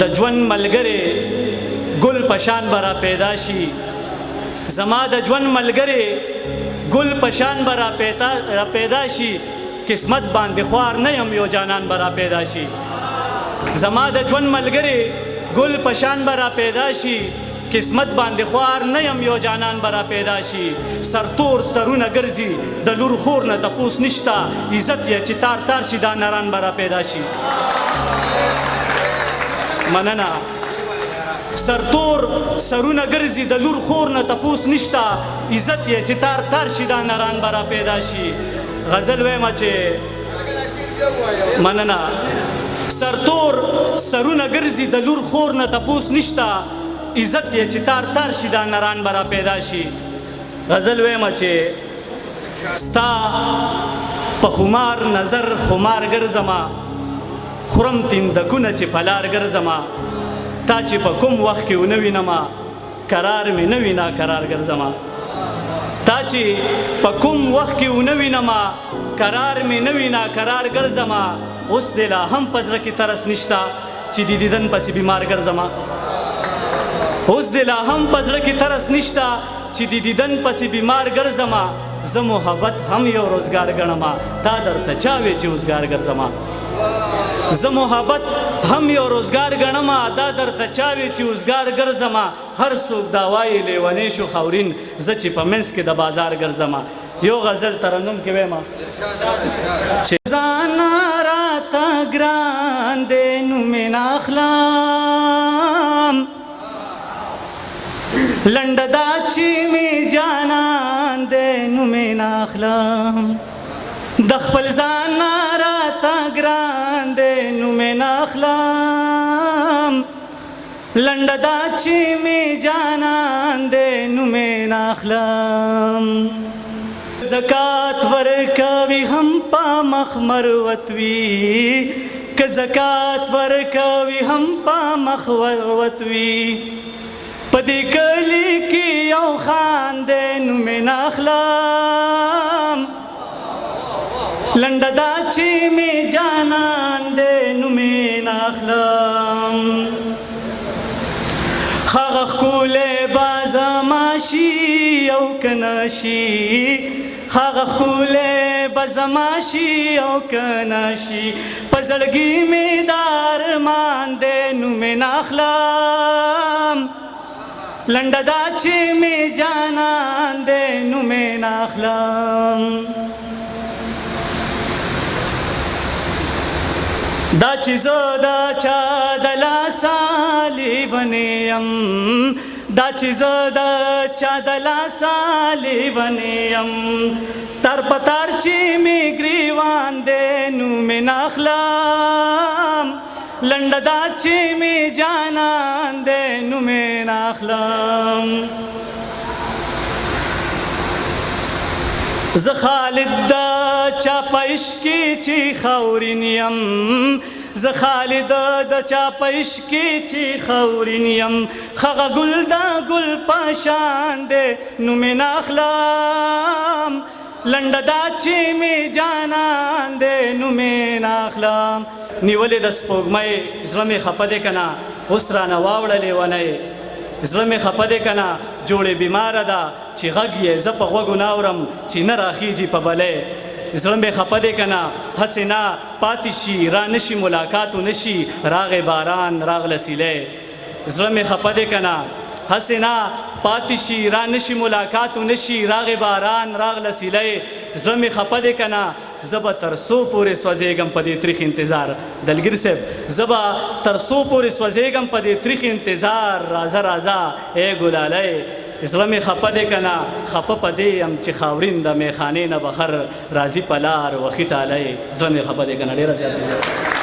د ژوند ملګری ګل پشان برا پیدا شي زما د ژوند ملګری ګل پشان برا پیدا شي قسمت باندې خوار نه یم یو جانان برا پیدا شي زما د ژوند ملګری ګل پشان برا پیدا شي قسمت باندې خوار نه یم یو جانان برا پیدا شي سرتور سرونه ګرځي د لور خور نه تپوس نشتا عزت یې چې تار تار شي دا نران برا پیدا شي مننه سرتور سرونه ګرځي د لور خور نه تپوس نشتا عزت یې چې تار تار شي دا نران برا پیدا شي غزل وایم چې مننه سرتور سرونه ګرځي د لور خور نه تپوس نشتا عزت یې چې تار تار شي دا نران برا پیدا شي غزل وایم چې ستا په خمار نظر خمار ګرځما خورم تیندکونه چې په لار ګرځما تا چې په کوم وخت کې ونه وینما قرار مې نه وي ناقرار ګرځما تا چې په کوم وخت کې ونه وینما قرار مې نه وي ناقرار ګرځما اوس دې لا هم په زړه کې ترس نشته چې د دیدن پسې بیمار ګرځما اوس دې لا هم په زړه کې ترس نشته چې د دیدن پسې بیمار ګرځما زه محبت هم یو روزګار ګڼما تا درته چا وی چې اوزګار ګرځما زه محبت هم یو روزګار ګڼما دا درته چا وی چې اوزګار ګرځما هر څوک دا وایي لیونی شو خاورین زه چې په منځ کې د بازار ګرځما یو غزل ترنم کې ویما چې ځان راته ګران دی نو مې ناخلم لنډه دا چې مې جانان دی نو مې ناخلم د خپل ځان راته ګران دی نو مې ناخلم لنډه دا چې مې جانان دی نو مې ناخلم زکات ورکوي هم په مخ مروت وي که زکات ورکوي هم په مخ مروت وي په دې کلي کې یو خان دی نو مې ناخلم لنډه دا چې مې جانان دی نو مې ناخلم هغه ښکلی به زما شي او که نه شي هغه ښکلی به زما شي او که نه شي په زړګي مې د ارمان دی نو مې ناخلم لنډه دا چې مې جانان دی نو مې ناخلم دا چې زه د چا د لاسه لیونی یم دا چې زه د چا د لاسه لیونی یم تر په تر چې مې ګریوان دی نو مې ناخلم لنډه دا چې مې جانان دی نو مې ناخلم زه خالد د چا په عشق کې چې خاورین یم زه خالد د چا په عشق کې چې خاورین یم هغه ګل د ګل په شان دی نو مې ناخلم لنډه دا چې مې جانان دی نو مې ناخلم نیولې د سپوږمۍ زړه مې خفه دی که نه اوس رانه واوړلې ونی زړه مې خفه دی که نه جوړې بیماره ده چې غږ یې زه په غوږو نه اورم چې نه راخیږي په بلۍ زړه مې خفه دی که نه هسې نه پاتې شي را نشي ملاقات نشي راغې باران راغله سیلی زړه مې خفه دی که نه هسې نه پاتې شي را نشي ملاقات نشي راغې باران راغله سیلی زړه مې خفه دی که نه زه به تر څو پورې سوځېږم په دې تریخ انتظار دلګیر صاحب زه به تر څو پورې سوځېږم په دې تریخ انتظار راځه راځه ای ګلالی زړه مې خفه دی که نه خفه په دې یم چې خاورین د میخانې نه بخر راځي په لار وخي ټالی زړه مې خفه دی که نه ډېره زیاته